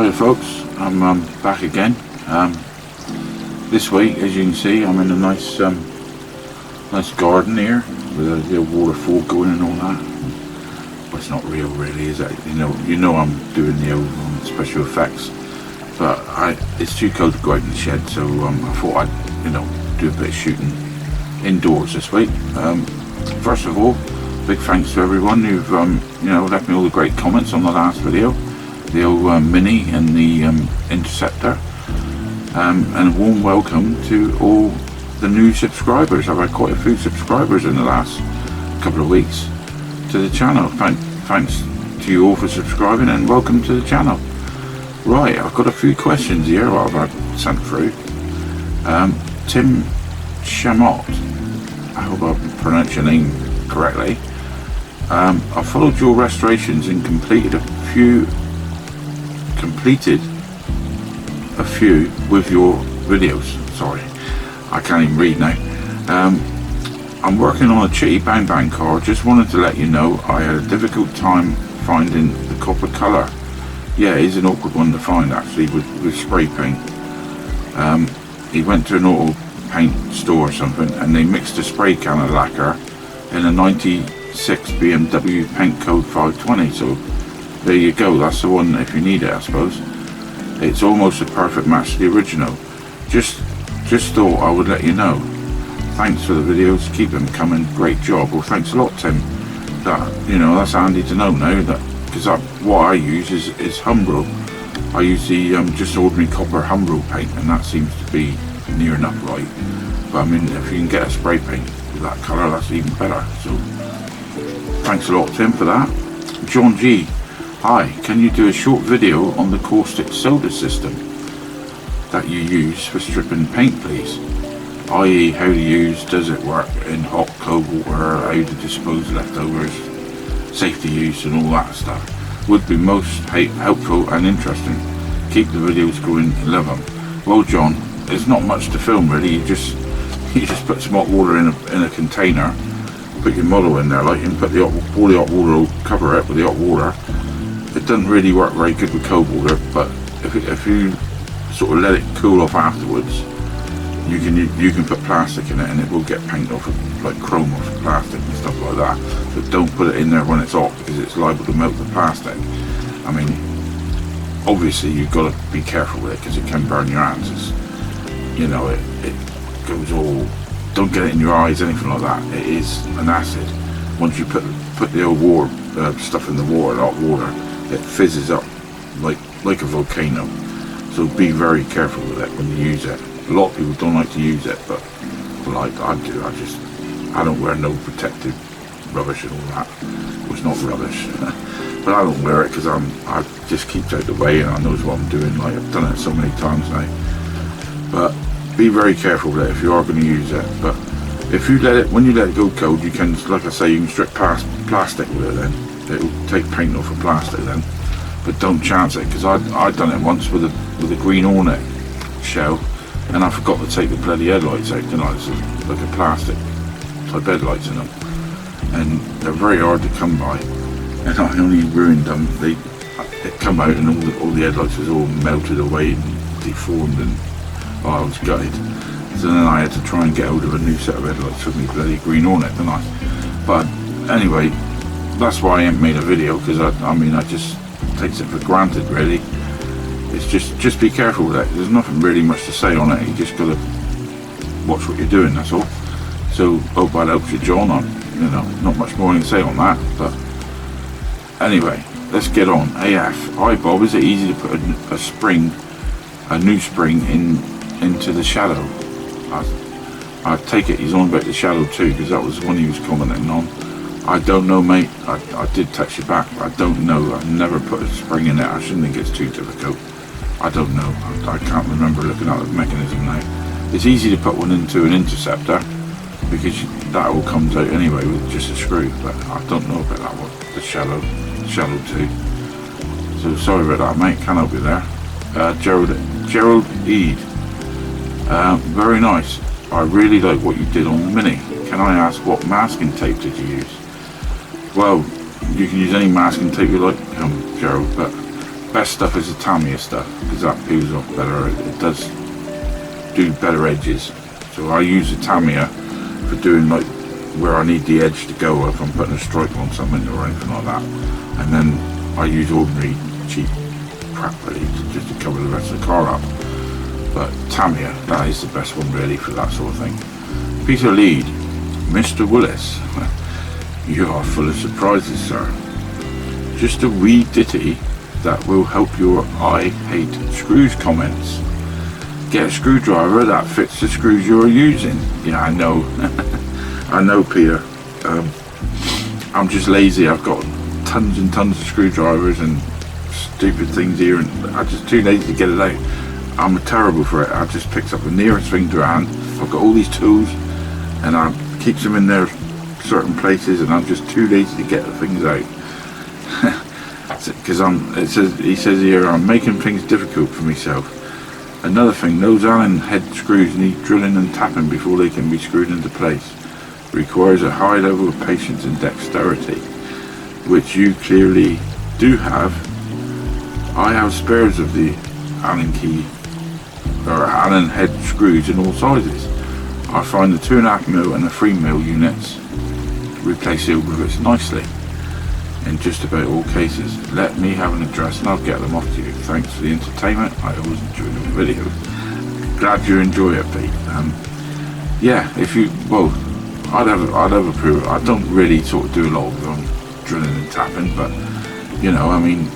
Hi folks, I'm back again. This week, as you can see, I'm in a nice garden here with a little waterfall going and all that. But it's not real, really, is it? You know, I'm doing the old special effects, but it's too cold to go out in the shed, so I thought I'd do a bit of shooting indoors this week. First of all, big thanks to everyone who've left me all the great comments on the last video. The old Mini and the Interceptor, and a warm welcome to all the new subscribers. I've had quite a few subscribers in the last couple of weeks to the channel. Thanks to you all for subscribing and welcome to the channel. Right, I've got a few questions here I've had sent through. Tim Chamot, I hope I pronounced your name correctly. I followed your restorations and completed a few with your videos. Sorry, I can't even read now. I'm working on a Chitty Bang Bang car. Just wanted to let you know I had a difficult time finding the copper colour. Yeah, it is an awkward one to find actually with spray paint. He went to an auto paint store or something and they mixed a spray can of lacquer in a 96 BMW paint code 520, so there you go, that's the one if you need it, I suppose. It's almost a perfect match to the original. Just thought I would let you know. Thanks for the videos, keep them coming, great job. Well, thanks a lot, Tim. That's handy to know now, that because what I use is Humbro. I use the just ordinary copper Humbro paint, and that seems to be near enough right. But I mean, if you can get a spray paint with that colour, that's even better. So thanks a lot, Tim, for that. John G. Hi, can you do a short video on the caustic soda system that you use for stripping paint, please? I.e. how to use, does it work in hot, cold water, how to dispose leftovers, safety use and all that stuff. Would be most helpful and interesting. Keep the videos going, love them. Well, John, there's not much to film really. You just put some hot water in a container, put your model in there, like, and put all the hot water, cover it with the hot water. It doesn't really work very good with cold water, but if you sort of let it cool off afterwards, you can put plastic in it and it will get paint off, like chrome off of plastic and stuff like that. But don't put it in there when it's hot because it's liable to melt the plastic. I mean, obviously you've got to be careful with it because it can burn your hands. It goes all, don't get it in your eyes, anything like that. It is an acid. Once you put the old water stuff in the water, hot water, it fizzes up like a volcano. So be very careful with it when you use it. A lot of people don't like to use it, but like I do, I don't wear no protective rubbish and all that. Well, it's not rubbish, but I don't wear it because I just keep out the way and I know what I'm doing. Like I've done it so many times now. But be very careful with it if you are going to use it. But if you when you let it go cold, you can, like I say, you can strip past plastic with it then. It'll take paint off of plastic then. But don't chance it, because I'd done it once with a green Hornet shell, and I forgot to take the bloody headlights out, didn't I? It's like a plastic type headlights in them. And they're very hard to come by. And I only ruined them. They come out and all the headlights was all melted away and deformed, and I was gutted. So then I had to try and get hold of a new set of headlights for me bloody green Hornet, didn't I? But anyway, that's why I ain't made a video, because I just takes it for granted really. It's just be careful with it. There's nothing really much to say on it. You just gotta watch what you're doing, that's all. So hope that helps you, John. Not much more I can say on that. But anyway, let's get on. AF. Hi Bob, is it easy to put a new spring into the shadow? I take it he's on about the shadow too, because that was the one he was commenting on. I don't know, mate. I did text you back, but I don't know. I've never put a spring in it. I shouldn't think it's too difficult. I don't know. I can't remember looking at the mechanism now. It's easy to put one into an Interceptor because that all comes out anyway with just a screw, but I don't know about that one, the shallow 2. So sorry about that, mate. Can't help you there. Gerald Eade. Very nice. I really like what you did on the Mini. Can I ask what masking tape did you use? Well, you can use any masking tape you like, Gerald, but best stuff is the Tamiya stuff, because that peels off better. It does do better edges. So I use the Tamiya for doing like where I need the edge to go if I'm putting a stripe on something or anything like that. And then I use ordinary cheap crap really just to cover the rest of the car up. But Tamiya, that is the best one really for that sort of thing. Peter Lead, Mr. Willis, you are full of surprises, sir. Just a wee ditty that will help your I hate screws comments. Get a screwdriver that fits the screws you're using. Yeah, I know. I know, Peter. I'm just lazy. I've got tons and tons of screwdrivers and stupid things here, and I'm just too lazy to get it out. I'm terrible for it. I just picked up the nearest thing to hand. I've got all these tools, and I keep them in their certain places, and I'm just too lazy to get the things out. Because he says here, I'm making things difficult for myself. Another thing, those Allen head screws need drilling and tapping before they can be screwed into place. Requires a high level of patience and dexterity, which you clearly do have. I have spares of the Allen key or Allen head screws in all sizes. I find the 2.5mm and the 3mm units replace the rivets nicely in just about all cases. Let me have an address and I'll get them off to you. Thanks for the entertainment. I always enjoy the video. Glad you enjoy it, Pete. Yeah, if you, well, I'd have approved. I don't really sort of do a lot of drilling and tapping, but you know, I mean,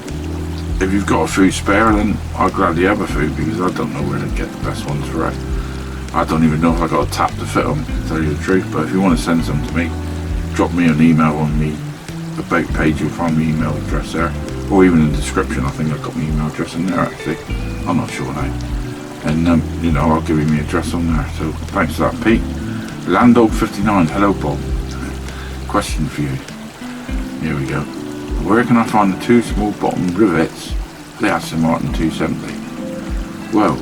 if you've got a few spare, then I'll gladly have a few, because I don't know where to get the best ones for it. I don't even know if I got a tap to fit them, to tell you the truth. But if you want to send some to me, drop me an email on the about page. You'll find my email address there, or even in the description. I think I've got my email address in there actually. I'm not sure now. And you know, I'll give you my address on there. So thanks for that, Pete. Landog59, hello Bob. Question for you. Here we go. Where can I find the two small bottom rivets for the Aston Martin 270? Well,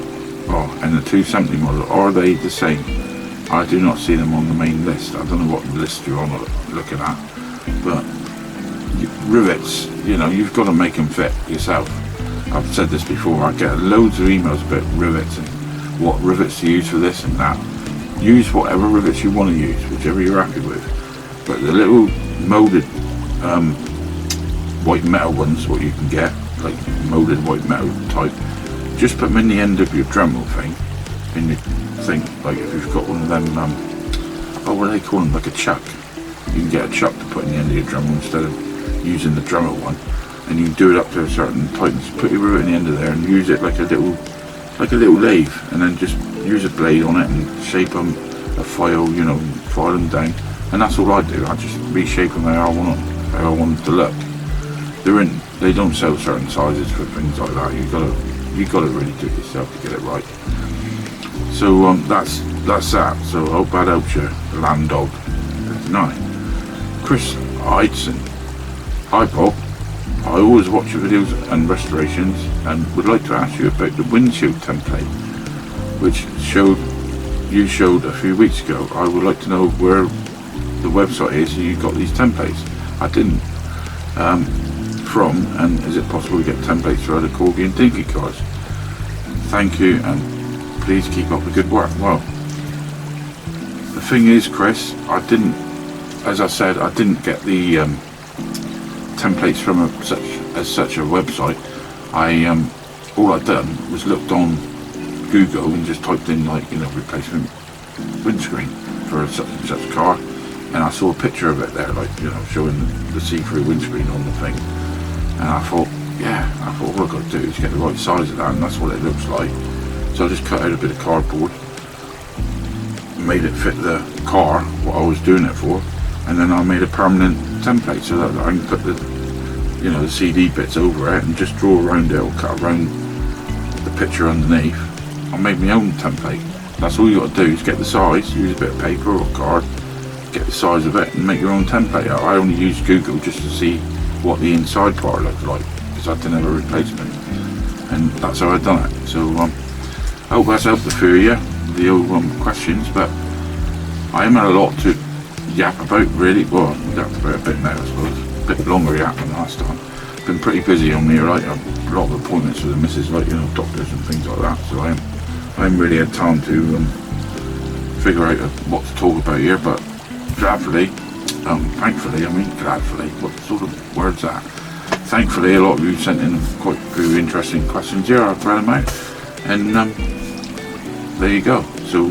and the 270 model, are they the same? I do not see them on the main list. I don't know what list you're on looking at, but rivets, you know, you've got to make them fit yourself. I've said this before. I get loads of emails about rivets and what rivets to use for this and that. Use whatever rivets you want to use, whichever you're happy with. But the little molded white metal ones, what you can get, like molded white metal type, just put them in the end of your Dremel thing, in the thing, like if you've got one of them, what do they call them, like a chuck. You can get a chuck to put in the end of your Dremel instead of using the Dremel one, and you can do it up to a certain tightness. Put your rivet in the end of there and use it like a little lathe, and then just use a blade on it and shape them, a file, you know, file them down, and that's all I do. I just reshape them how I want them to look. They don't sell certain sizes for things like that. You gotta really do it yourself to get it right. So that's that. So I hope that helps you, Landog 59. Chris Eidson. Hi Bob. I always watch your videos and restorations, and would like to ask you about the windshield template, which you showed a few weeks ago. I would like to know where the website is you got these templates. I didn't. And is it possible to get templates for other Corgi and Dinky cars? Thank you, and please keep up the good work. Well, the thing is, Chris, as I said, I didn't get the templates from such a website. All I'd done was looked on Google and just typed in, like, you know, replacement windscreen for such and such car, and I saw a picture of it there, like, you know, showing the see-through windscreen on the thing. And I thought all I've got to do is get the right size of that, and that's what it looks like. So I just cut out a bit of cardboard, made it fit the car, what I was doing it for, and then I made a permanent template so that I can put the, you know, the CD bits over it and just draw around it or cut around the picture underneath. I made my own template. That's all you got to do is get the size, use a bit of paper or card, get the size of it and make your own template. I only used Google just to see what the inside part looked like, because I didn't have a replacement, and that's how I done it. So I hope that's helped a few of you, the old questions, but I haven't had a lot to yap about really. Well, we yapped about a bit now, I suppose, a bit longer yap than last time, been pretty busy on me, right? A lot of appointments with the missus, like, you know, doctors and things like that, so I haven't really had time to figure out what to talk about here, but thankfully, what sort of word's that? Thankfully, a lot of you sent in quite a few interesting questions here. I've read them out, and there you go. So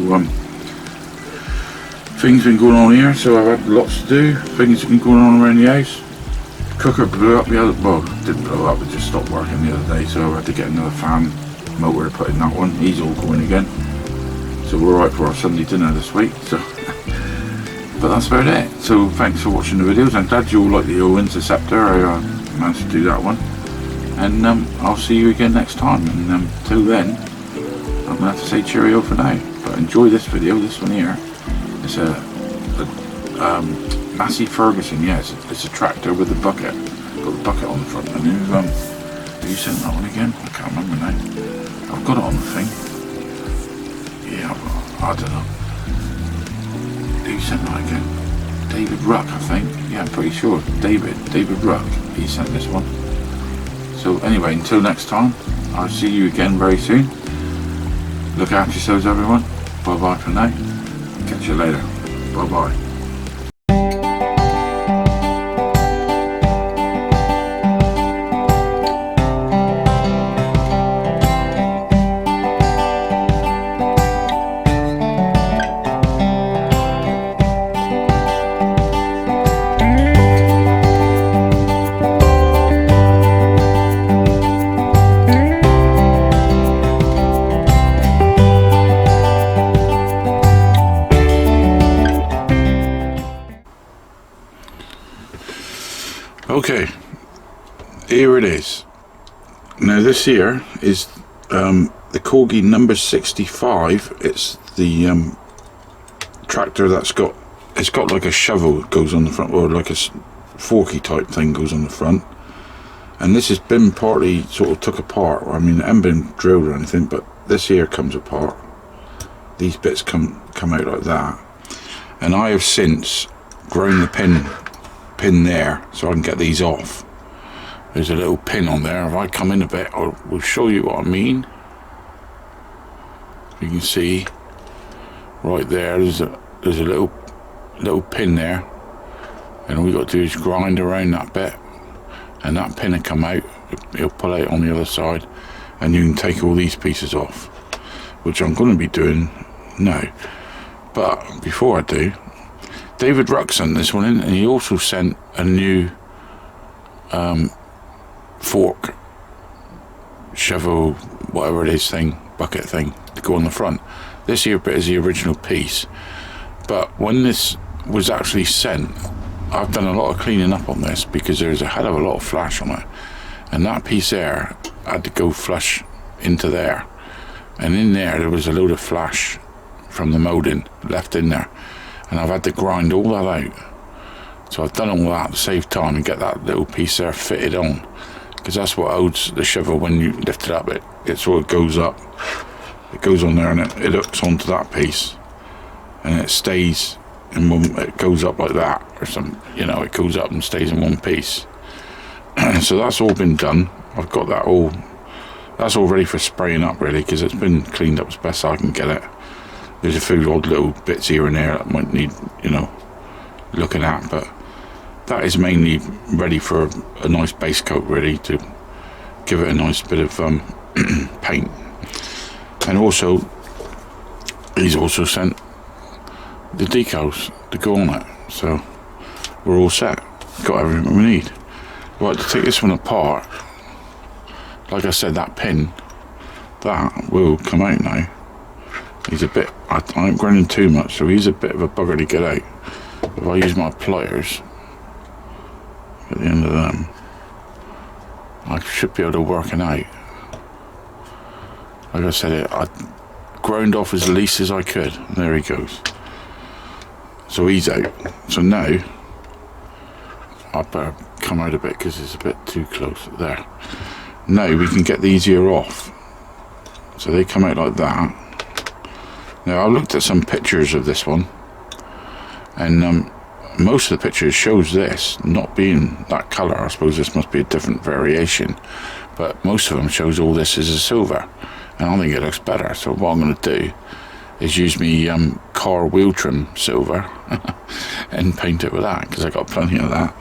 things been going on here, so I've had lots to do. Things have been going on around the house. Cooker blew up the other, well, didn't blow up, it just stopped working the other day, so I had to get another fan motor to put in that one. He's all going again, so we're alright for our Sunday dinner this week. So but that's about it. So thanks for watching the videos. I'm glad you all like the old Interceptor. I managed to do that one, and I'll see you again next time, and till then I'm gonna have to say cheerio for now, but enjoy this video. This one here, it's a Massey Ferguson. Yes, it's a tractor with a bucket. Got the bucket on the front. And have you sent that one again? I can't remember now. I've got it on the thing. Yeah, I don't know. Who sent that again? David Ruck, I think. Yeah, I'm pretty sure. David Ruck. He sent this one. So anyway, until next time, I'll see you again very soon. Look after yourselves, everyone. Bye bye for now. Catch you later. Bye bye. Okay, here it is. Now this here is the Corgi number 65. It's the tractor that's got, it's got like a shovel that goes on the front, or like a forky type thing goes on the front. And this has been partly sort of took apart. I mean, it hasn't been drilled or anything, but this here comes apart. These bits come out like that. And I have since grown the pin there so I can get these off. There's a little pin on there. If I come in a bit, we'll show you what I mean. You can see right there, there's a little pin there, and all we got to do is grind around that bit, and that pin will come out. It'll pull out on the other side, and you can take all these pieces off, which I'm going to be doing now. But before I do, David Ruck sent this one in, and he also sent a new fork, shovel, whatever it is thing, bucket thing, to go on the front. This here bit is the original piece, but when this was actually sent, I've done a lot of cleaning up on this because there's a hell of a lot of flash on it, and that piece there had to go flush into there, and in there was a load of flash from the moulding left in there, and I've had to grind all that out. So I've done all that to save time and get that little piece there fitted on, because that's what holds the shovel. When you lift it up, it sort of goes up, it goes on there, and it hooks onto that piece, and it stays in one, it goes up like that, or some, you know, it goes up and stays in one piece. So that's all been done. I've got that all, that's all ready for spraying up really, because it's been cleaned up as best I can get it. There's a few odd little bits here and there that might need, you know, looking at, but that is mainly ready for a nice base coat, ready to give it a nice bit of paint. And also, he's also sent the decals to go on it, so we're all set, got everything we need. Right, to take this one apart, like I said, that pin, that will come out now. He's a bit, I ain't grinding too much, so he's a bit of a bugger to get out. If I use my pliers at the end of them, I should be able to work it out. Like I said, I ground off as least as I could. There he goes. So he's out. So now I better come out a bit because it's a bit too close there. Now we can get these here off. So they come out like that. Now I looked at some pictures of this one, and most of the pictures shows this not being that colour. I suppose this must be a different variation, but most of them shows all this is a silver, and I think it looks better. So what I'm going to do is use me car wheel trim silver and paint it with that, because I got plenty of that.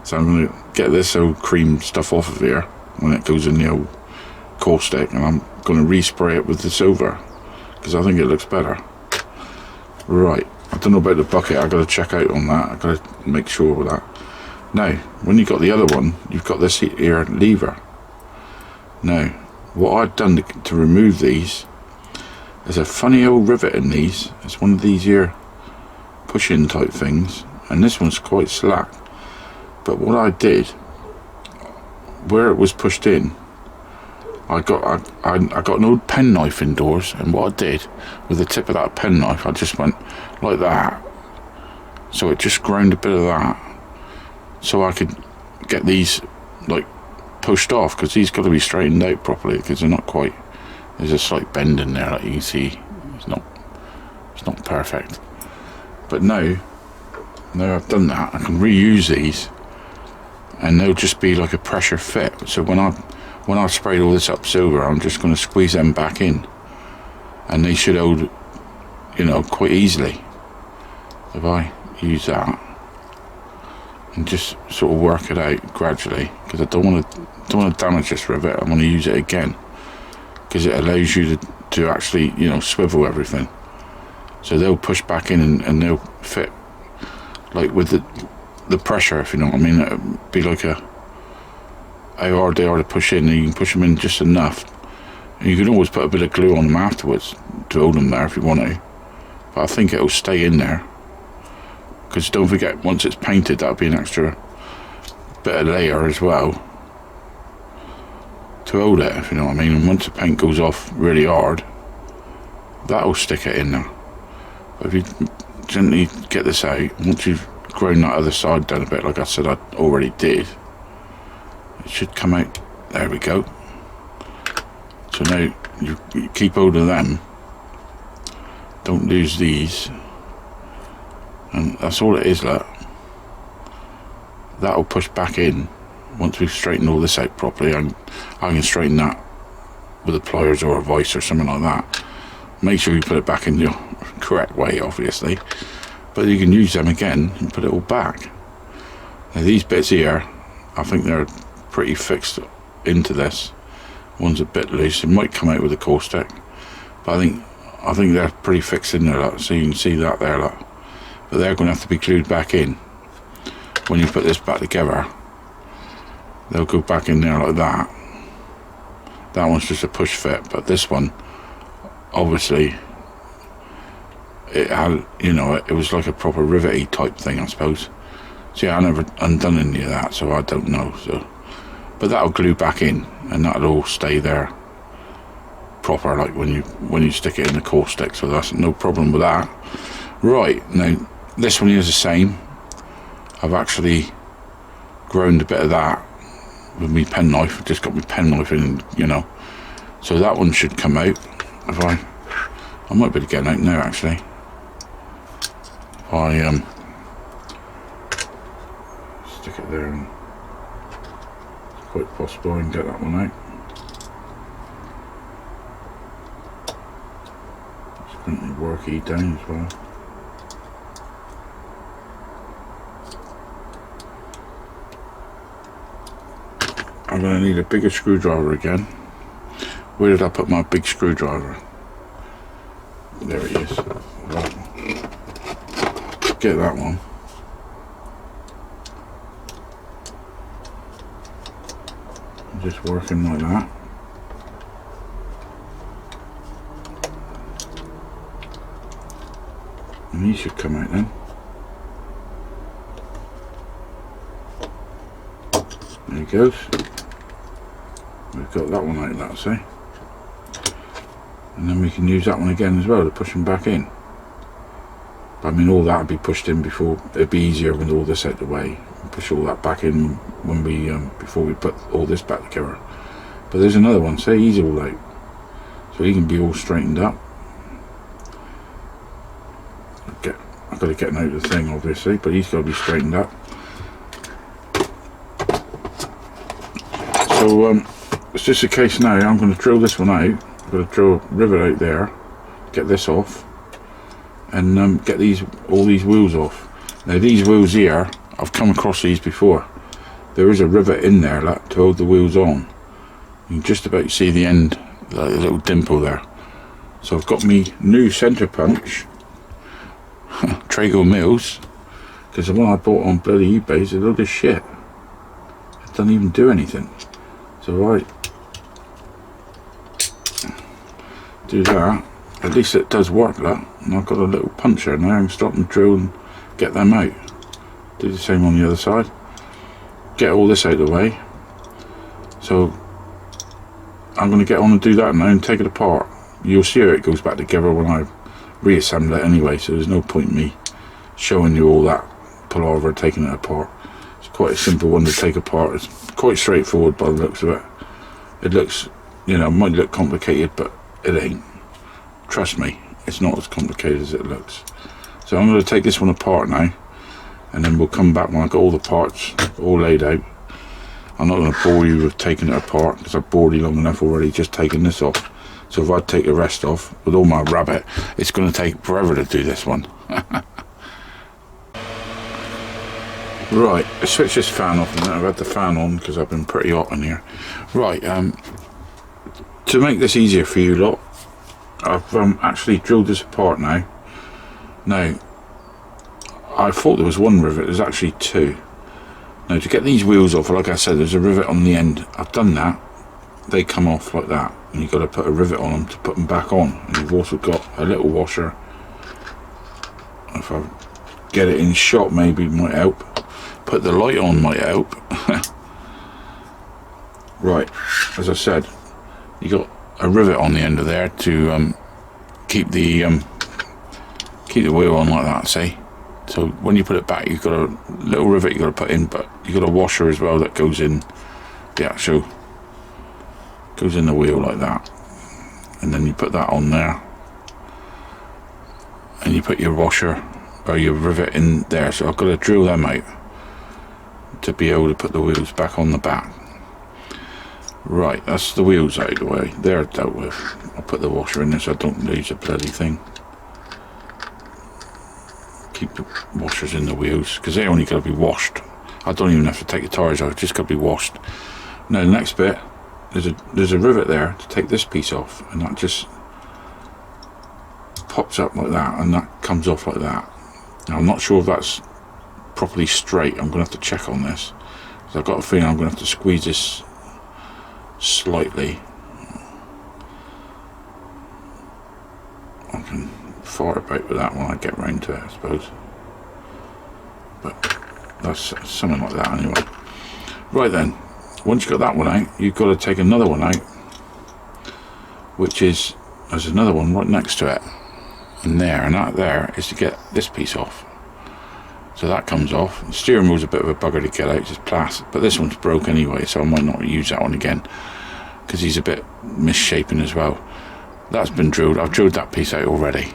So I'm going to get this old cream stuff off of here when it goes in the old caustic, and I'm going to respray it with the silver because I think it looks better. Right, I don't know about the bucket. I've got to check out on that. I've got to make sure with that. Now, when you've got the other one, you've got this here lever. Now, what I've done to remove these, there's a funny old rivet in these. It's one of these here push-in type things, and this one's quite slack. But what I did, where it was pushed in, I got an old pen knife indoors, and what I did with the tip of that pen knife, I just went like that, so it just ground a bit of that, so I could get these like pushed off, because these got to be straightened out properly, because they're not quite, there's a slight bend in there, like you can see. It's not perfect. But now I've done that, I can reuse these, and they'll just be like a pressure fit. So when I've sprayed all this up silver, I'm just going to squeeze them back in, and they should hold, you know, quite easily. If I use that and just sort of work it out gradually, because I don't want to damage this rivet. I want to use it again, because it allows you to actually, you know, swivel everything. So they'll push back in, and they'll fit like with the pressure, if you know what I mean. It'll be like how hard they are to push in, and you can push them in just enough. And you can always put a bit of glue on them afterwards to hold them there if you want to, but I think it'll stay in there, because don't forget, once it's painted, that'll be an extra bit of layer as well to hold it, if you know what I mean. And once the paint goes off really hard, that'll stick it in there. But if you gently get this out, once you've grown that other side down a bit, like I said I already did, it should come out. There we go. So now you keep hold of them, don't lose these, and that's all it is. Look, that'll push back in. Once we've straightened all this out properly, I can straighten that with the pliers or a vice or something like that. Make sure you put it back in the correct way, obviously, but you can use them again and put it all back. Now these bits here, I think they're pretty fixed into this. One's a bit loose, it might come out with the caustic, but I think they're pretty fixed in there, look. So you can see that there, look. But they're going to have to be glued back in. When you put this back together, they'll go back in there like that. That one's just a push fit, but this one, obviously, it had, you know, it was like a proper rivety type thing, I suppose. See, I never undone any of that, so I don't know. So, but that'll glue back in, and that'll all stay there proper, like when you stick it in the caustic. So that's no problem with that. Right, now this one here is the same. I've actually ground a bit of that with my pen knife. I've just got my pen knife in, you know. So that one should come out. If I might be able to get it out now, actually. If I stick it there, and it's quite possible I can get that one out. It's going to work E down as well. I'm going to need a bigger screwdriver again. Where did I put my big screwdriver? There it is. Right. Get that one. Just working like that. And he should come out then. There he goes. We've got that one out, that's it. And then we can use that one again as well to push them back in. But I mean, all that will be pushed in before. It'd be easier with all this out the way. Push all that back in when we before we put all this back together. But there's another one. Say he's all out, so he can be all straightened up. I've got to get him out of the thing obviously, but he's got to be straightened up. So it's just a case now, I'm going to drill this one out. I'm going to drill a rivet out there, get this off, and get all these wheels off. Now these wheels here, I've come across these before. There is a rivet in there to hold the wheels on. You can just about see the end, like a little dimple there. So I've got me new centre punch, Trago Mills, because the one I bought on bloody eBay is a load of shit. It doesn't even do anything. So I do that, at least it does work that, and I've got a little puncher now. I can stop and drill and get them out. Do the same on the other side. Get all this out of the way. So I'm going to get on and do that now and take it apart. You'll see how it goes back together when I reassemble it anyway, so there's no point in me showing you all that palaver taking it apart. It's quite a simple one to take apart. It's quite straightforward by the looks of it. It looks, you know, might look complicated, but it ain't. Trust me, it's not as complicated as it looks. So I'm going to take this one apart now, and then we'll come back when I've got all the parts all laid out. I'm not going to bore you with taking it apart, because I've bored you long enough already just taking this off. So if I take the rest off with all my rabbit, it's going to take forever to do this one. Right, let's switch this fan off. I've had the fan on because I've been pretty hot in here. Right, to make this easier for you lot, I've actually drilled this apart now. Now, I thought there was one rivet, there's actually two. Now to get these wheels off, like I said, there's a rivet on the end. I've done that. They come off like that, and you've got to put a rivet on them to put them back on. And you've also got a little washer. If I get it in shot, maybe might help. Put the light on might help. Right, as I said, you got a rivet on the end of there to keep the wheel on like that. See? So when you put it back, you've got a little rivet you've got to put in, but you've got a washer as well that goes in the actual, goes in the wheel like that. And then you put that on there. And you put your washer or your rivet in there. So I've got to drill them out to be able to put the wheels back on the back. Right, that's the wheels out of the way. They're dealt with. I'll put the washer in there so I don't lose the bloody thing. Keep the washers in the wheels because they only got to be washed. I don't even have to take the tires off, just got to be washed. Now the next bit, there's a rivet there to take this piece off, and that just pops up like that, and that comes off like that. Now I'm not sure if that's properly straight. I'm going to have to check on this because I've got a feeling I'm going to have to squeeze this slightly. I can fart about with that when I get round to it, I suppose, but that's something like that anyway. Right then, once you've got that one out, you've got to take another one out, which is, there's another one right next to it, and that there is to get this piece off. So that comes off. The steering wheel's a bit of a bugger to get out, it's plastic, but this one's broke anyway, so I might not use that one again because he's a bit misshapen as well. That's been drilled. I've drilled that piece out already,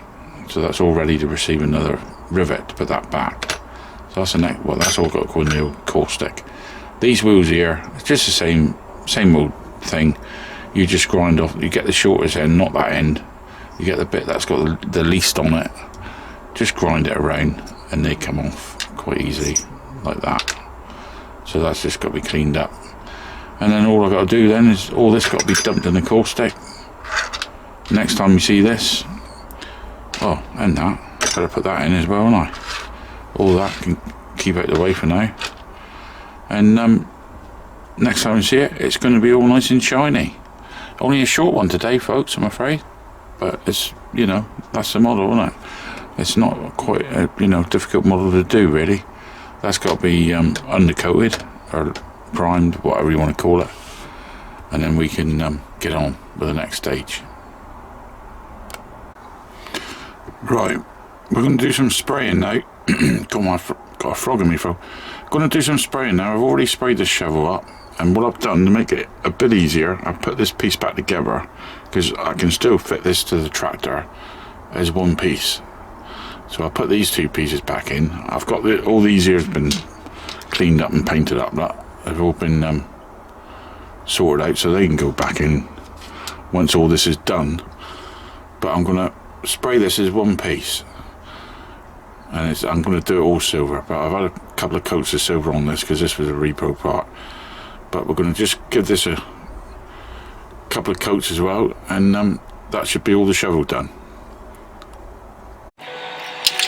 so that's all ready to receive another rivet to put that back. So that's the next. Well, that's all got to go in the old Caustic. These wheels here, it's just the same old thing. You just grind off. You get the shortest end, not that end. You get the bit that's got the least on it. Just grind it around, and they come off quite easily like that. So that's just got to be cleaned up. And then all I've got to do then is all this got to be dumped in the Caustic. Next time you see this, oh, and that, better put that in as well, and all that can keep out the way for now. And next time you see it, it's going to be all nice and shiny. Only a short one today, folks, I'm afraid, but it's, you know, that's the model, isn't it? It's not quite a, you know, difficult model to do really. That's got to be undercoated or primed, whatever you want to call it, and then we can get on with the next stage. Right, we're going to do some spraying now. got a frog in me throat. Going to do some spraying now. I've already sprayed this shovel up, and what I've done to make it a bit easier, I've put this piece back together because I can still fit this to the tractor as one piece. So I'll put these two pieces back in. I've got all these ears been cleaned up and painted up. They've all been sorted out, so they can go back in once all this is done. But I'm going to spray this as one piece, and I'm going to do it all silver. But I've had a couple of coats of silver on this because this was a repro part. But we're going to just give this a couple of coats as well, and that should be all the shovel done.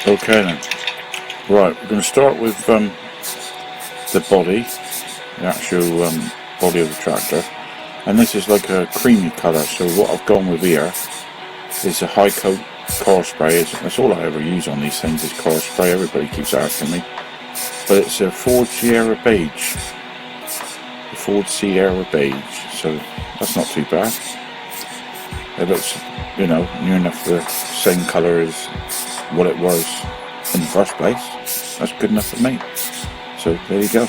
Okay then, right, we're going to start with the body, the actual body of the tractor, and this is like a creamy colour. So what I've gone with here is a high coat car spray. That's all I ever use on these things, is car spray. Everybody keeps asking me, but it's a Ford Sierra beige, the Ford Sierra beige, so that's not too bad. It looks, you know, near enough the same colour as what it was in the first place. That's good enough for me. So there you go.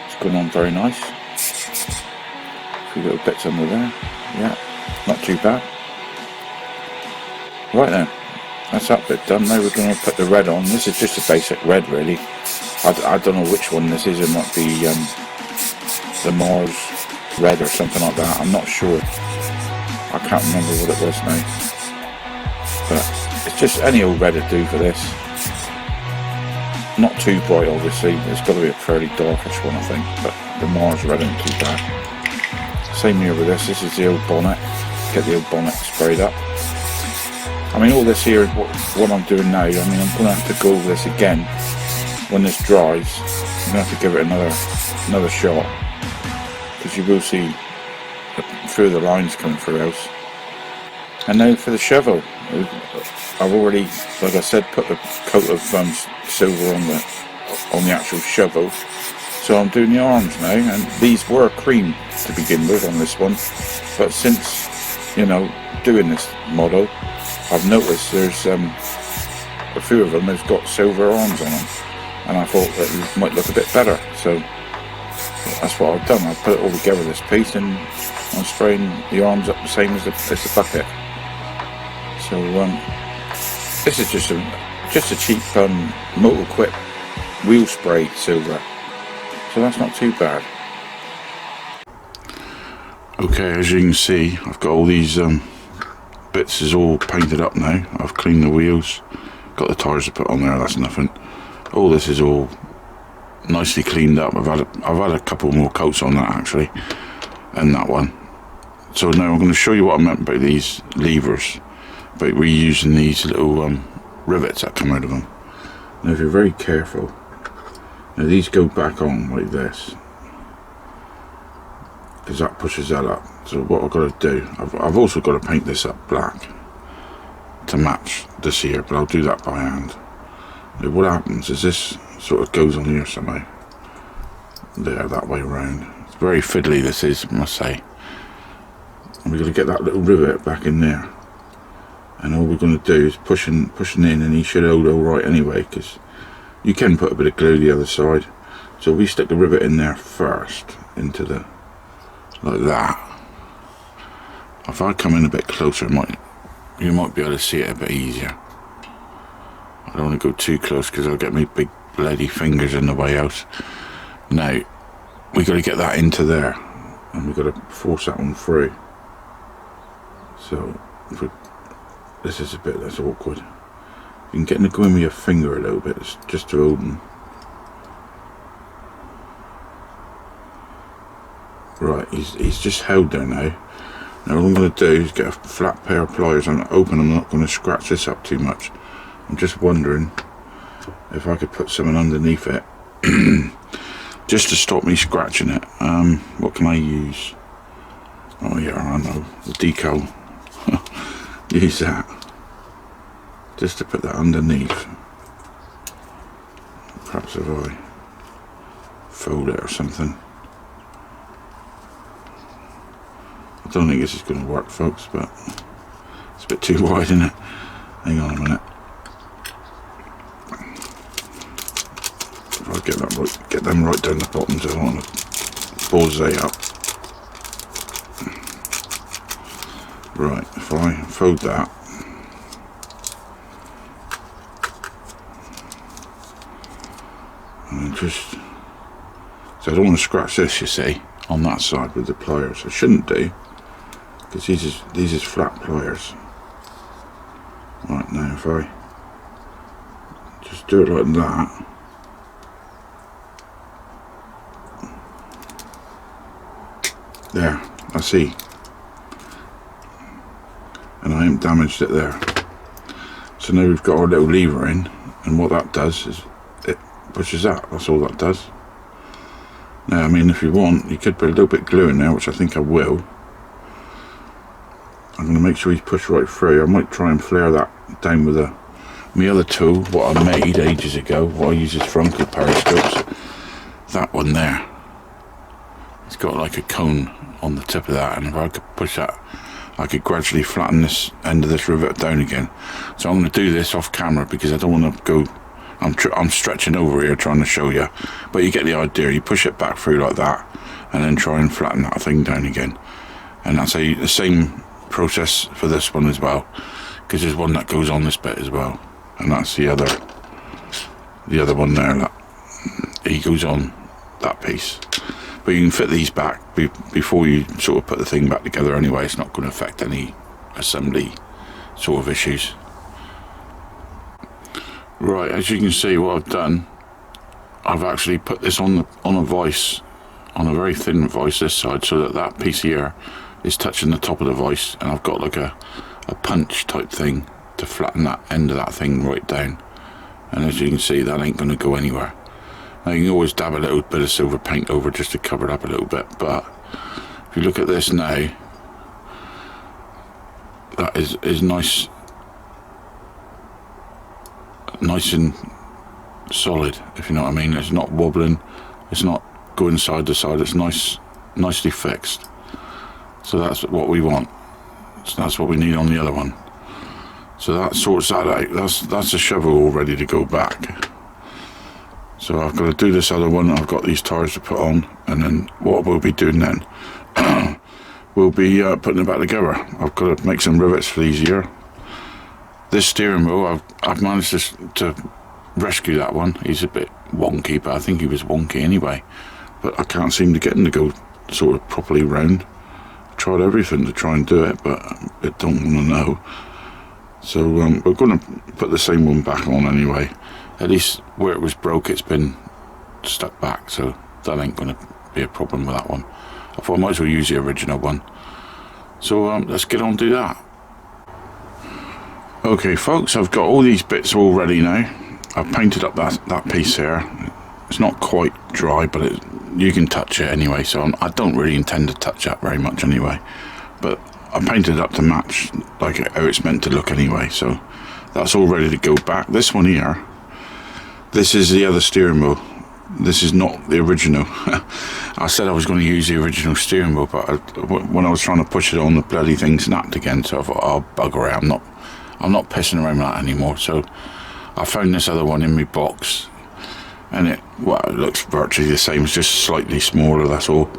It's going on very nice. A few little bits under there. Yeah, not too bad. Right then, that's that bit done. Now we're going to put the red on. This is just a basic red, really. I don't know which one this is. It might be the Mars red or something like that. I'm not sure. I can't remember what it was now. But it's just any old red would do for this. Not too bright, obviously. It's got to be a fairly darkish one, I think. But the Mars red isn't too bad. Same here with this. This is the old bonnet. Get the old bonnet sprayed up. I mean, all this here is what I'm doing now. I mean, I'm going to have to go over this again when this dries. I'm going to have to give it another shot, because you will see a few of the lines coming through else. And now for the shovel. I've already, like I said, put a coat of silver on the actual shovel. So I'm doing the arms now, and these were cream to begin with on this one. But since, you know, doing this model, I've noticed there's a few of them that's got silver arms on them, and I thought that it might look a bit better. So that's what I've done. I've put it all together, this piece, and I'm spraying the arms up the same as the bucket. So this is just a cheap Motor Quip wheel spray silver, so that's not too bad. Okay, as you can see, I've got all these bits is all painted up now. I've cleaned the wheels, got the tyres to put on there. That's nothing. All this is all nicely cleaned up. I've had a couple more coats on that actually, and that one. So now I'm going to show you what I meant by these levers, by reusing these little rivets that come out of them. Now if you're very careful, now these go back on like this, because that pushes that up. So what I've got to do, I've also got to paint this up black to match this here, but I'll do that by hand. Now what happens is this sort of goes on here somehow, there, that way around. It's very fiddly, this is, I must say. And we're going to get that little rivet back in there, and all we're going to do is pushing in, and he should hold all right anyway, because you can put a bit of glue the other side. So we stick the rivet in there first, into the, like that. If I come in a bit closer, you might be able to see it a bit easier. I don't want to go too close because I'll get my big bloody fingers in the way out. Now we got to get that into there, and we've got to force that one through. So this is a bit that's awkward. You can get in the go in with your finger a little bit, just to hold them. Right, he's just held there now. Now all I'm going to do is get a flat pair of pliers and open. I'm not going to scratch this up too much. I'm just wondering if I could put something underneath it just to stop me scratching it. What can I use? Oh yeah, I know, the decal. Use that just to put that underneath. Perhaps if I fold it or something. I don't think this is going to work, folks, but it's a bit too wide, isn't it? Hang on a minute. If I get them right down the bottoms, I don't want to bullseye up. Right, if I fold that, And just, so I don't want to scratch this, you see, on that side with the pliers. I shouldn't do, because these is flat pliers. Right, now if I just do it like that, there, I see, and I haven't damaged it there. So now we've got our little lever in, and what that does is it pushes that. That's all that does. Now, I mean, if you want, you could put a little bit of glue in there, which I think I will. I'm going to make sure he's pushed right through. I might try and flare that down with my other tool, what I made ages ago, what I use as frontal periscopes. That one there. It's got like a cone on the tip of that, and if I could push that, I could gradually flatten this end of this rivet down again. So I'm going to do this off camera because I don't want to go, I'm stretching over here trying to show you, but you get the idea. You push it back through like that and then try and flatten that thing down again. And that's the same process for this one as well, because there's one that goes on this bit as well, and that's the other one there, that he goes on that piece. But you can fit these back before you sort of put the thing back together anyway. It's not going to affect any assembly sort of issues. Right, as you can see, what I've done, I've actually put this on a vise, on a very thin vise this side, so that piece here is touching the top of the vise, and I've got like a punch type thing to flatten that end of that thing right down. And as you can see, that ain't going to go anywhere. Now you can always dab a little bit of silver paint over just to cover it up a little bit, but if you look at this now, that is nice and solid, if you know what I mean. It's not wobbling, it's not going side to side, it's nicely fixed. So that's what we want. So that's what we need on the other one. So that sorts that out. That's a shovel all ready to go back. So I've got to do this other one. I've got these tires to put on, and then what we'll be doing then, we'll be putting it back together. I've got to make some rivets for these here. This steering wheel, I've managed to rescue that one. He's a bit wonky, but I think he was wonky anyway. But I can't seem to get him to go sort of properly round. I've tried everything to try and do it, but it don't want to know. So we're going to put the same one back on anyway. At least where it was broke, it's been stuck back, so that ain't going to be a problem with that one. I thought I might as well use the original one. So let's get on to that. Okay folks, I've got all these bits all ready now. I've painted up that piece here. It's not quite dry, but you can touch it anyway, so I don't really intend to touch that very much anyway. But I painted it up to match like how it's meant to look anyway, so that's all ready to go back. This one here, this is the other steering wheel. This is not the original. I said I was going to use the original steering wheel, but when I was trying to push it on, the bloody thing snapped again, so I thought, oh bugger it, I'm not pissing around with that anymore. So I found this other one in my box, and it looks virtually the same. It's just slightly smaller, that's all,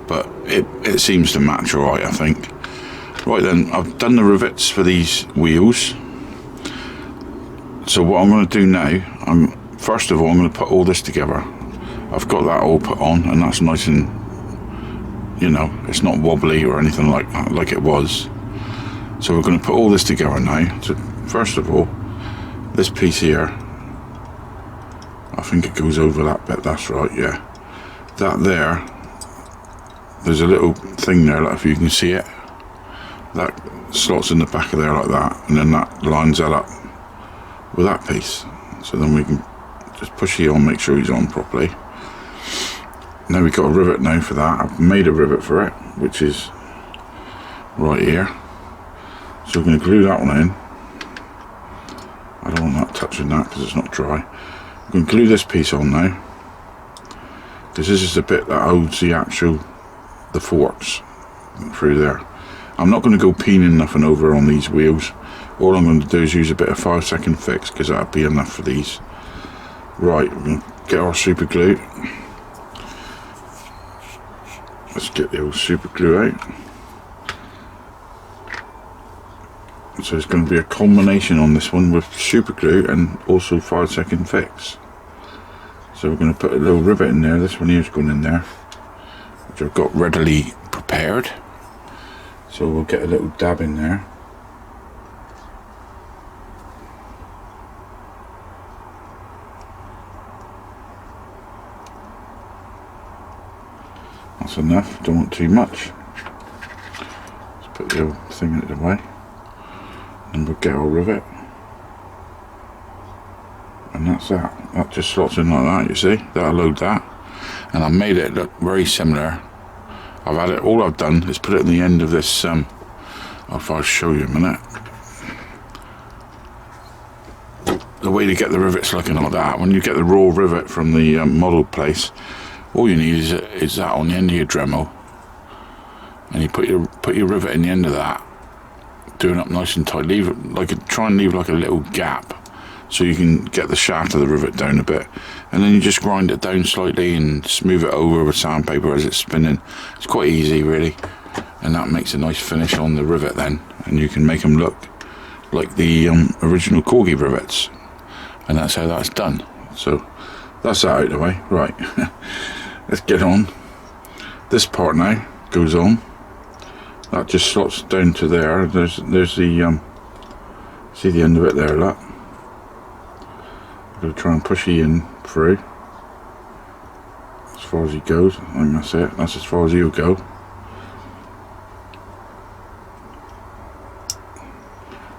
but it seems to match alright, I think. Right then, I've done the rivets for these wheels. So what I'm going to do now, first of all, I'm going to put all this together. I've got that all put on, and that's nice and, you know, it's not wobbly or anything like that, like it was. So we're going to put all this together now. So first of all, this piece here, I think it goes over that bit, that's right, yeah. That there, there's a little thing there, like if you can see it, that slots in the back of there like that, and then that lines that up with that piece. So then we can just push he on, make sure he's on properly. Now we've got a rivet now for that. I've made a rivet for it, which is right here. So we're going to glue that one in. I don't want that touching that because it's not dry. We're going to glue this piece on now, because this is the bit that holds the forks through there. I'm not going to go peening nothing over on these wheels. All I'm going to do is use a bit of 5-second fix, because that'll be enough for these. Right, we're going to get our super glue. Let's get the old super glue out. So it's going to be a combination on this one with super glue and also 5-second fix. So we're going to put a little rivet in there. This one here's going in there, which I've got readily prepared. So we'll get a little dab in there. That's enough, don't want too much. Let's put the old thing out of the way. And we'll get our rivet. And that's that. That just slots in like that, you see. That'll load that. And I made it look very similar. I've had it, all I've done is put it in the end of this, if I'll show you a minute. The way to get the rivets looking like that, when you get the raw rivet from the model place, all you need is that on the end of your Dremel. And you put your rivet in the end of that, doing up nice and tight. Leave it like try and leave like a little gap, so you can get the shaft of the rivet down a bit, and then you just grind it down slightly and smooth it over with sandpaper as it's spinning. It's quite easy really, and that makes a nice finish on the rivet then, and you can make them look like the original Corgi rivets, and that's how that's done. So that's that out of the way. Right, let's get on. This part now goes on. That just slots down to there. There's the see the end of it there, look. I'm going to try and push he in through as far as he goes. I think that's it. That's as far as he'll go.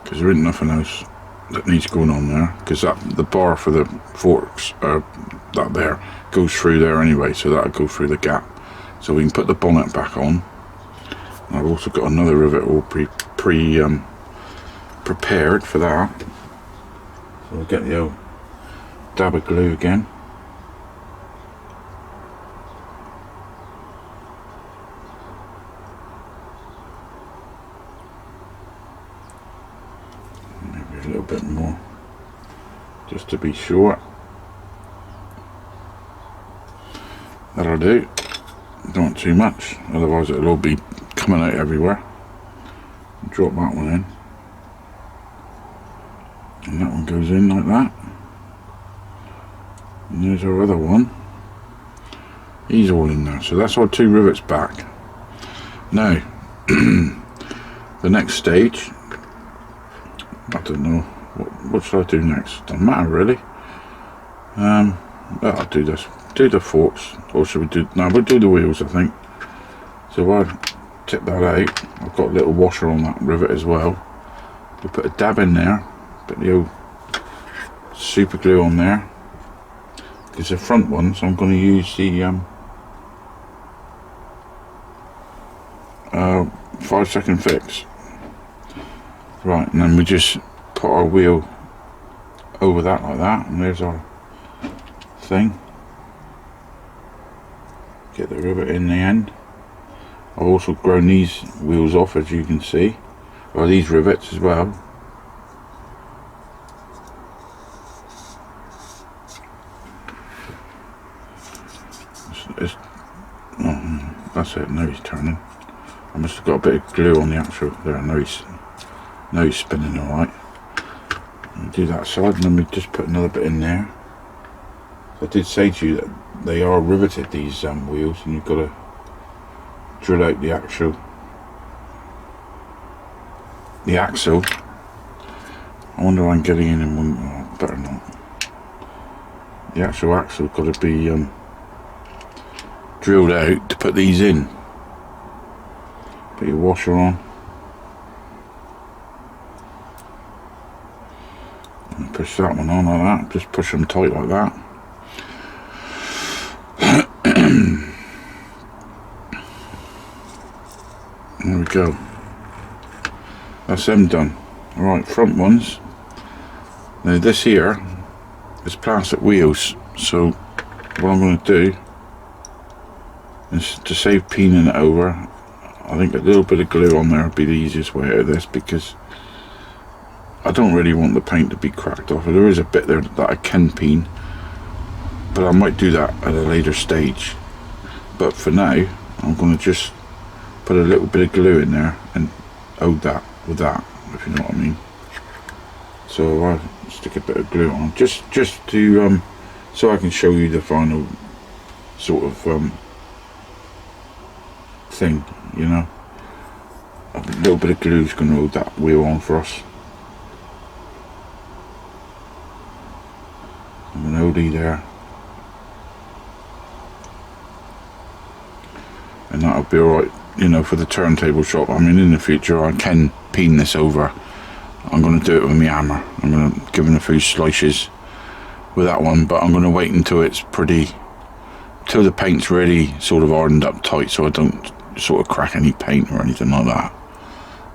Because there isn't nothing else that needs going on there. Because the bar for the forks, that there, goes through there anyway. So that'll go through the gap. So we can put the bonnet back on. And I've also got another rivet all prepared for that. So we'll get the old dab of glue again. Maybe a little bit more, just to be sure. That'll do. Don't want too much, otherwise it'll all be coming out everywhere. Drop that one in. And that one goes in like that. And there's our other one. He's all in there. So that's our two rivets back. Now, the next stage, I don't know, what should I do next? Doesn't matter really. I'll do this. Do the forks, or should we do, no, we'll do the wheels I think. So I'll tip that out. I've got a little washer on that rivet as well. We'll put a dab in there, put the old super glue on there. It's a front one, so I'm going to use the 5-second fix. Right, and then we just put our wheel over that like that, and there's our thing. Get the rivet in the end. I've also grown these wheels off, as you can see, or these rivets as well. Oh, that's it, now he's turning. I must have got a bit of glue on the actual there. Now he's spinning alright. Do that side, and then we just put another bit in there. I did say to you that they are riveted, these wheels, and you've got to drill out the axle. I wonder if I'm getting in one. Oh, better not. The actual axle got to be drilled out to put these in. Put your washer on. And push that one on like that. Just push them tight like that. There we go. That's them done. Alright, front ones. Now this here is plastic wheels, so what I'm going to do is, to save peening it over, I think a little bit of glue on there would be the easiest way out of this, because I don't really want the paint to be cracked off. There is a bit there that I can peen, but I might do that at a later stage. But for now, I'm going to just put a little bit of glue in there and hold that with that, if you know what I mean. So I'll stick a bit of glue on, just to so I can show you the final sort of thing, you know. A little bit of glue is going to hold that wheel on for us. And an OD there. And that'll be alright, you know, for the turntable shop. I mean, in the future I can peen this over. I'm going to do it with my hammer. I'm going to give it a few slices with that one, but I'm going to wait until it's till the paint's really sort of hardened up tight, so I don't sort of crack any paint or anything like that.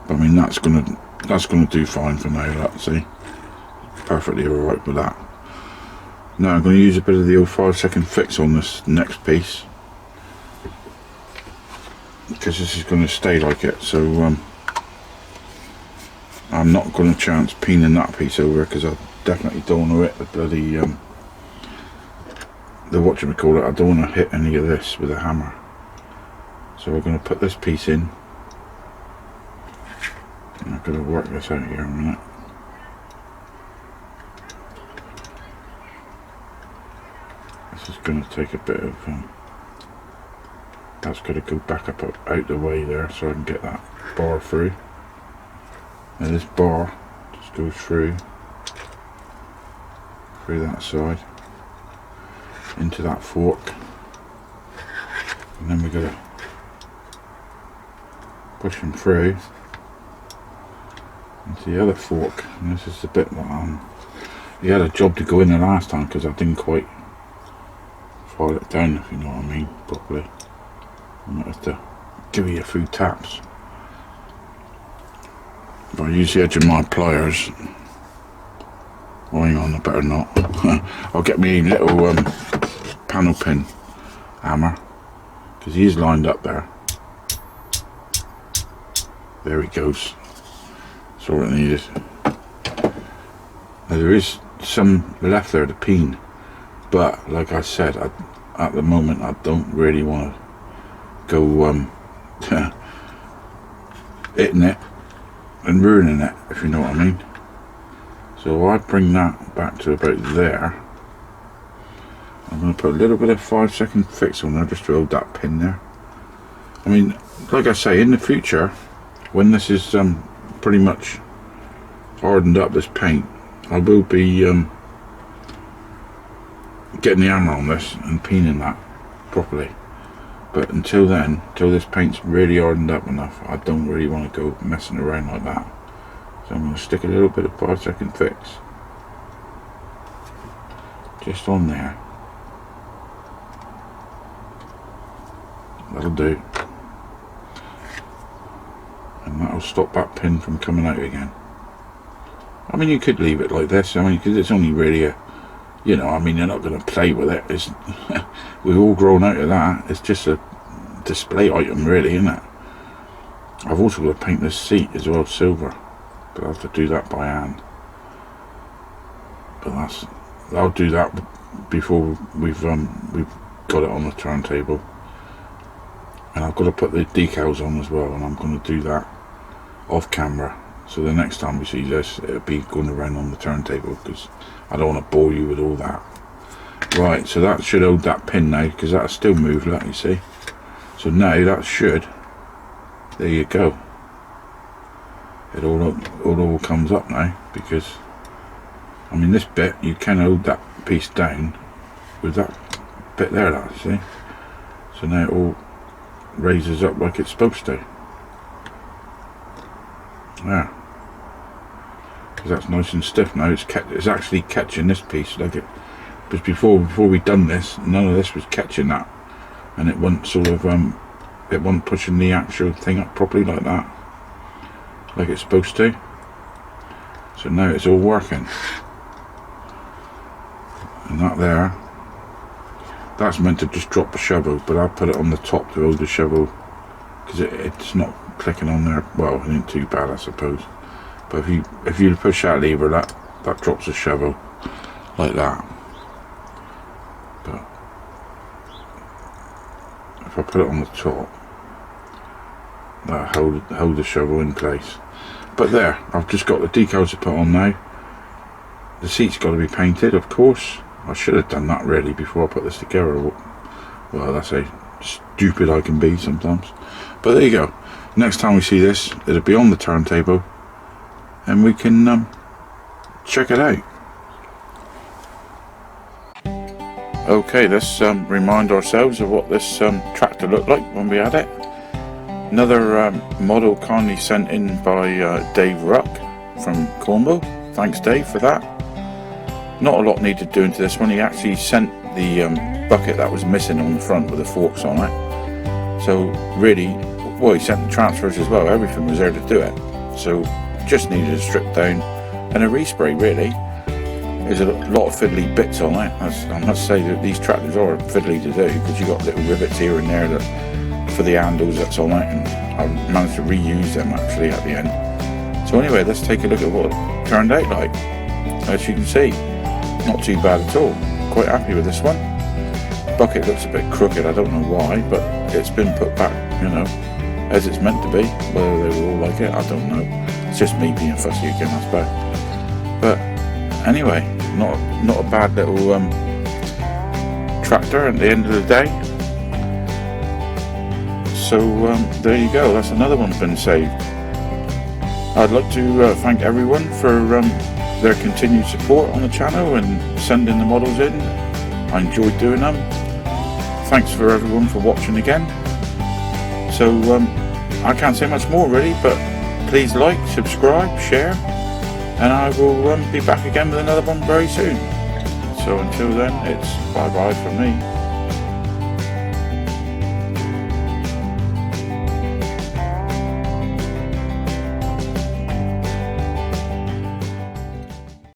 But I mean, that's gonna do fine for now. That, see, perfectly alright with that. Now I'm going to use a bit of the old 5-second fix on this next piece, because this is going to stay like it. So I'm not going to chance peening that piece over, because I definitely don't want to hit the bloody the whatchamacallit, I don't want to hit any of this with a hammer. So we're going to put this piece in. I'm going to work this out here in a minute. This is going to take a bit of that's going to go back up out the way there, so I can get that bar through. Now this bar just goes through that side into that fork, and then we're going to push them through into the other fork. And this is the bit that he had a job to go in there last time, because I didn't quite file it down, if you know what I mean, properly. I might have to give you a few taps. If I use the edge of my pliers, oh, hang on, I better not. I'll get me little panel pin hammer, because he is lined up there. There he goes. That's all it needed. Now there is some left there to peen, but like I said, at the moment I don't really want to go hitting it and ruining it, if you know what I mean. So I bring that back to about there. I'm going to put a little bit of 5-second fix on there, just to hold that pin there. I mean, like I say, in the future, when this is pretty much hardened up, this paint, I will be getting the hammer on this and peening that properly. But until then, until this paint's really hardened up enough, I don't really want to go messing around like that. So I'm going to stick a little bit of 5-second fix just on there. That'll do, and that'll stop that pin from coming out again. I mean, you could leave it like this. I mean, because it's only really a, you know, I mean, you're not going to play with it. It's we've all grown out of that. It's just a display item, really, isn't it? I've also got to paint this seat as well silver, but I'll have to do that by hand. But I'll do that before we've got it on the turntable. And I've got to put the decals on as well, and I'm going to do that off camera. So the next time we see this, it'll be going around on the turntable, because I don't want to bore you with all that. Right, so that should hold that pin now, because that'll still move, like you see. So now that should, there you go. It all comes up now, because I mean, this bit, you can hold that piece down with that bit there, that you see. So now it all raises up like it's supposed to. Yeah, because that's nice and stiff now. It's actually catching this piece, like it. Because before we done this, none of this was catching that, and it wasn't sort of it wasn't pushing the actual thing up properly like that, like it's supposed to. So now it's all working, and that there, that's meant to just drop the shovel, but I'll put it on the top to hold the shovel, because it's not clicking on there. Well, it ain't too bad, I suppose. But if you push that lever, that drops the shovel like that. But if I put it on the top, that'll hold the shovel in place. But there, I've just got the decals to put on now. The seat's got to be painted, of course. I should have done that really before I put this together. Well, that's how stupid I can be sometimes. But there you go. Next time we see this, it'll be on the turntable and we can check it out. Okay, let's remind ourselves of what this tractor looked like when we had it. Another model kindly sent in by Dave Ruck from Cornwall. Thanks Dave for that. Not a lot needed doing to this one. He actually sent the bucket that was missing on the front with the forks on it. So really, well, he sent the transfers as well. Everything was there to do it. So just needed a strip down and a respray really. There's a lot of fiddly bits on it. I must say that these tractors are fiddly to do, because you've got little rivets here and there that for the handles that's on it, and I managed to reuse them actually at the end. So anyway, let's take a look at what it turned out like. As you can see, not too bad at all. Quite happy with this one. Bucket looks a bit crooked, I don't know why, but it's been put back, you know, as it's meant to be. Whether they were all like it, I don't know. It's just me being fussy again, I suppose. But anyway, not a bad little tractor at the end of the day. So there you go, that's another one been saved. I'd like to thank everyone for their continued support on the channel and sending the models in. I enjoyed doing them. Thanks for everyone for watching again. So I can't say much more really, but please like, subscribe, share, and I will be back again with another one very soon. So until then, it's bye bye from me.